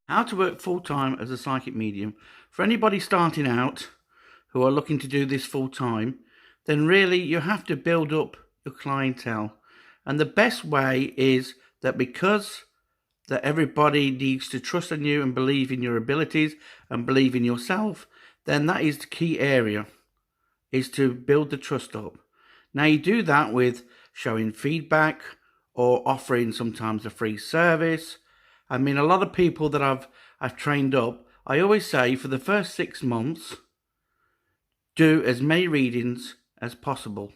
How to work full-time as a psychic medium. For anybody starting out who are looking to do this full-time, then really you have to build up your clientele. And the best way is that because that everybody needs to trust in you and believe in your abilities and believe in yourself, then that is the key area, is to build the trust up. Now you do that with showing feedback or offering sometimes a free service. I mean, a lot of people that I've trained up, I always say for the first 6 months, do as many readings as possible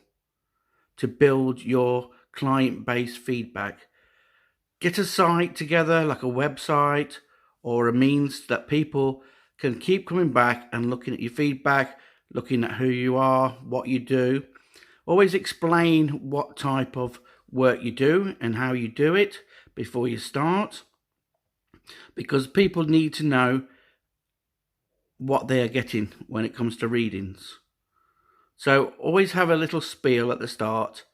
to build your client base feedback. Get a site together, like a website or a means that people can keep coming back and looking at your feedback, looking at who you are, what you do. Always explain what type of work you do and how you do it before you start, because people need to know what they are getting when it comes to readings. So always have a little spiel at the start.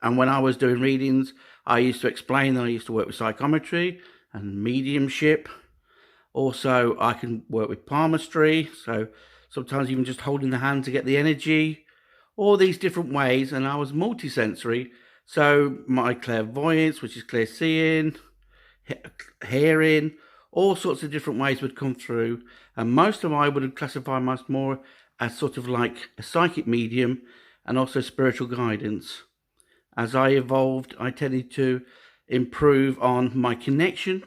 And when I was doing readings, I used to explain that I used to work with psychometry and mediumship. Also, I can work with palmistry, so sometimes even just holding the hand to get the energy, all these different ways. And I was multisensory, so my clairvoyance, which is clear seeing, hearing, all sorts of different ways would come through. And most of I would classify myself more as sort of like a psychic medium and also spiritual guidance. As I evolved, I tended to improve on my connection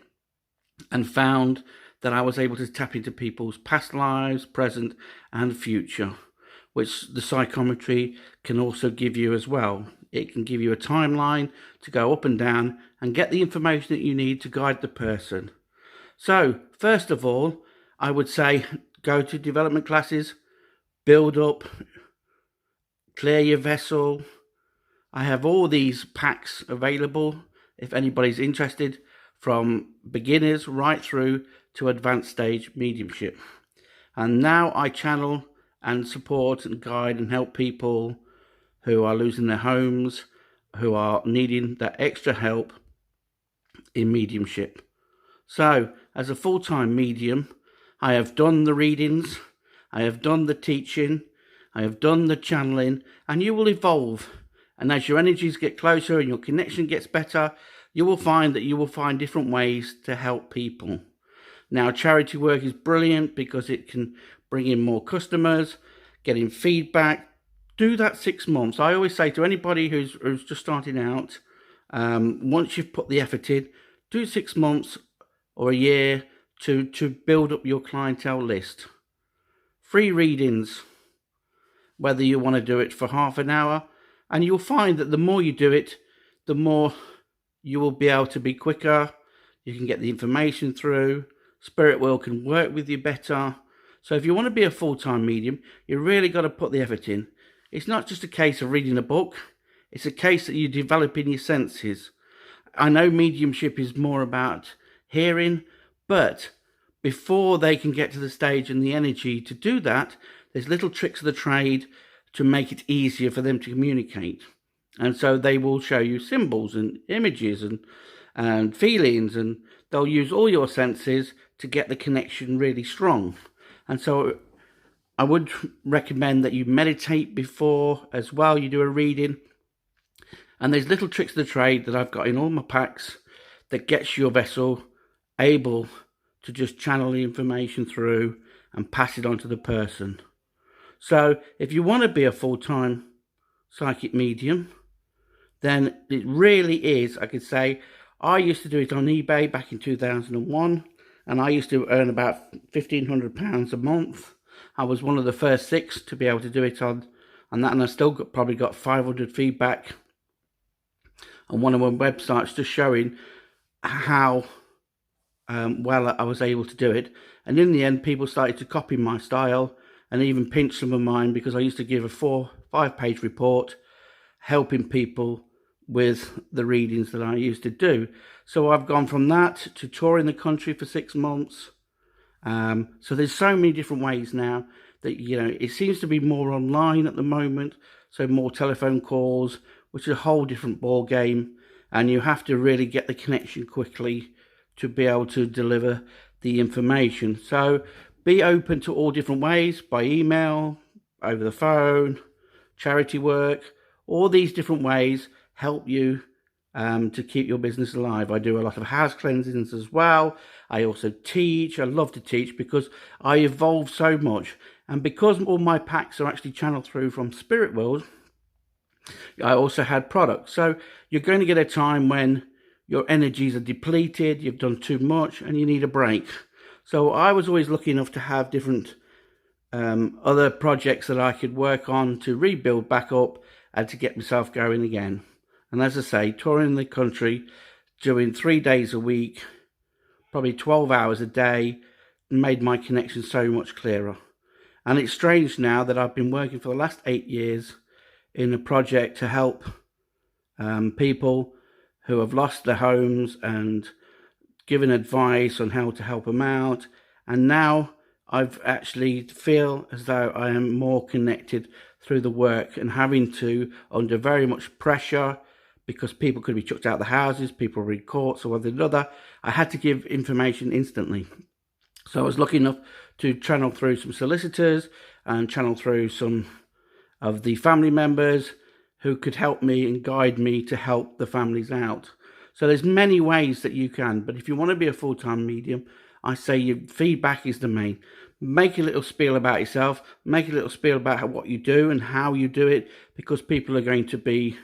and found that I was able to tap into people's past lives, present and future, which the psychometry can also give you as well. It can give you a timeline to go up and down and get the information that you need to guide the person. So, first of all, I would say go to development classes, build up, clear your vessel. I have all these packs available if anybody's interested, from beginners right through to advanced stage mediumship. And now I channel and support and guide and help people who are losing their homes, who are needing that extra help in mediumship. So, as a full-time medium, I have done the readings, I have done the teaching, I have done the channeling, and you will evolve. And as your energies get closer and your connection gets better, you will find that you will find different ways to help people. Now, charity work is brilliant because it can bring in more customers, getting feedback. Do that 6 months. I always say to anybody who's just starting out, once you've put the effort in, do 6 months or a year to build up your clientele list. Free readings, whether you want to do it for half an hour, and you'll find that the more you do it, the more you will be able to be quicker. You can get the information through. Spirit world can work with you better. So if you want to be a full-time medium, you really got to put the effort in. It's not just a case of reading a book. It's a case that you're developing your senses. I know mediumship is more about hearing, but before they can get to the stage and the energy to do that, there's little tricks of the trade to make it easier for them to communicate. And so they will show you symbols and images and feelings, and they'll use all your senses to get the connection really strong. And so I would recommend that you meditate before as well. You do a reading. And there's little tricks of the trade that I've got in all my packs that gets your vessel able to just channel the information through and pass it on to the person. So if you want to be a full-time psychic medium, then it really is, I could say, I used to do it on eBay back in 2001, and I used to earn about £1,500 a month. I was one of the first 6 to be able to do it on that, and I still probably got 500 feedback on one of my websites just showing how well I was able to do it. And in the end, people started to copy my style and even pinch some of mine, because I used to give a 4-5 page report helping people with the readings that I used to do. So I've gone from that to touring the country for 6 months. So there's so many different ways now that, it seems to be more online at the moment. So more telephone calls, which is a whole different ball game. And you have to really get the connection quickly to be able to deliver the information. So be open to all different ways, by email, over the phone, charity work. All these different ways help you to keep your business alive. I do a lot of house cleansings as well. I also teach. I love to teach because I evolve so much. And because all my packs are actually channeled through from spirit world, I also had products. So you're going to get a time when your energies are depleted, you've done too much, and you need a break. So I was always lucky enough to have different other projects that I could work on to rebuild back up and to get myself going again. And as I say, touring the country, doing 3 days a week, probably 12 hours a day, made my connection so much clearer. And it's strange now that I've been working for the last 8 years in a project to help people who have lost their homes and given advice on how to help them out. And now I've actually feel as though I am more connected through the work, and having to, under very much pressure, because people could be chucked out of the houses, people were in courts or one thing or another, I had to give information instantly. So I was lucky enough to channel through some solicitors and channel through some of the family members who could help me and guide me to help the families out. So there's many ways that you can, but if you want to be a full-time medium, I say your feedback is the main. Make a little spiel about yourself, make a little spiel about what you do and how you do it, because people are going to be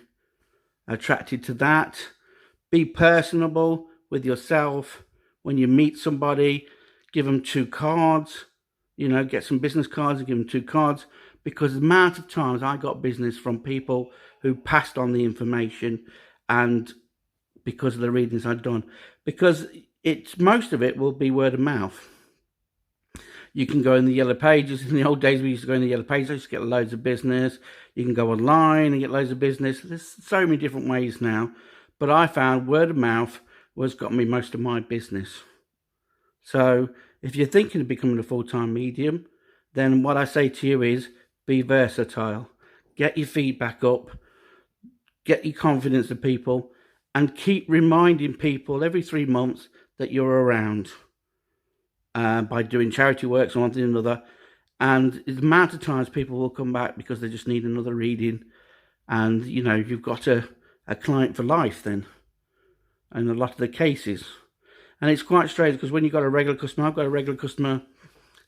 attracted to that. Be personable with yourself. When you meet somebody, give them 2 cards, get some business cards and give them 2 cards, because the amount of times I got business from people who passed on the information, and because of the readings I'd done, because most of it will be word of mouth. You can go in the yellow pages. In the old days, we used to go in the yellow pages. I used to get loads of business. You can go online and get loads of business. There's so many different ways now. But I found word of mouth was got me most of my business. So if you're thinking of becoming a full-time medium, then what I say to you is be versatile. Get your feedback up. Get your confidence of people. And keep reminding people every 3 months that you're around. By doing charity works or one thing or another, and the amount of times people will come back because they just need another reading, and you've got a client for life then, in a lot of the cases. And it's quite strange, because when you've got a regular customer, I've got a regular customer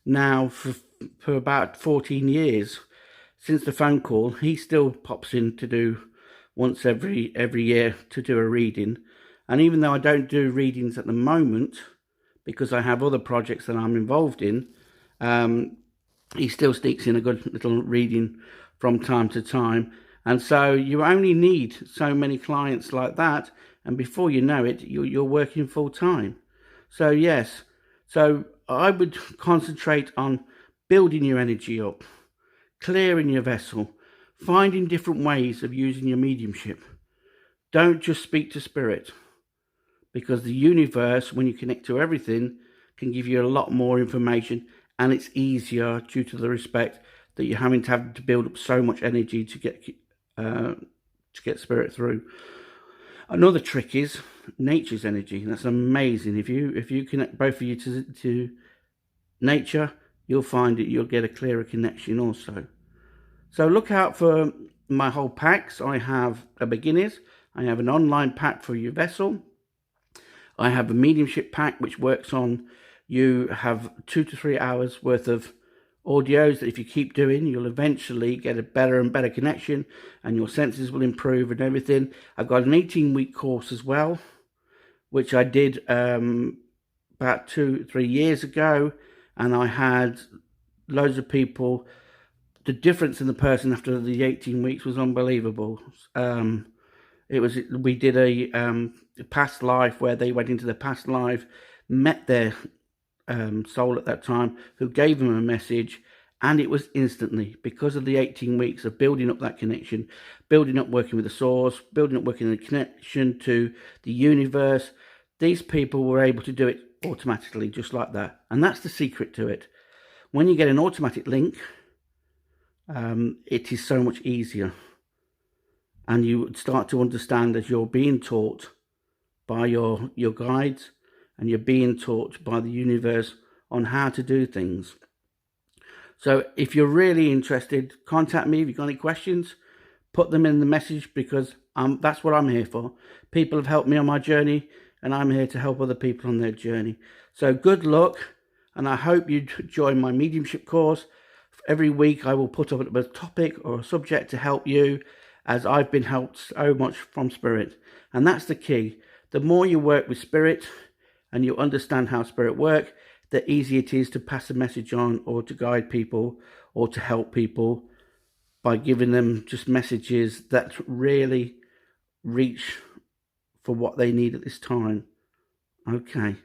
now for about 14 years. Since the phone call, he still pops in to do once every year to do a reading. And even though I don't do readings at the moment, because I have other projects that I'm involved in, he still sneaks in a good little reading from time to time. And so you only need so many clients like that, and before you know it, you're working full time. So yes, so I would concentrate on building your energy up, clearing your vessel, finding different ways of using your mediumship. Don't just speak to spirit, because the universe, when you connect to everything, can give you a lot more information, and it's easier due to the respect that you're having to build up so much energy to get spirit through. Another trick is nature's energy. That's amazing. If you connect both of you to nature, you'll find that you'll get a clearer connection also. So look out for my whole packs. I have a beginners, I have an online pack for your vessel, I have a mediumship pack which works on, you have 2 to 3 hours worth of audios that if you keep doing, you'll eventually get a better and better connection, and your senses will improve and everything. I've got an 18-week course as well, which I did about 2-3 years ago, and I had loads of people. The difference in the person after the 18 weeks was unbelievable. We did a past life where they went into their past life, met their soul at that time, who gave them a message, and it was instantly, because of the 18 weeks of building up that connection, building up working with the source, building up working the connection to the universe. These people were able to do it automatically, just like that. And that's the secret to it. When you get an automatic link, it is so much easier, and you start to understand as you're being taught by your guides and you're being taught by the universe on how to do things. So if you're really interested, contact me. If you've got any questions, put them in the message, because that's what I'm here for. People have helped me on my journey, and I'm here to help other people on their journey. So good luck, and I hope you join my mediumship course. Every week I will put up a topic or a subject to help you, as I've been helped so much from Spirit. And that's the key. The more you work with Spirit and you understand how Spirit works, the easier it is to pass a message on, or to guide people, or to help people by giving them just messages that really reach for what they need at this time. Okay.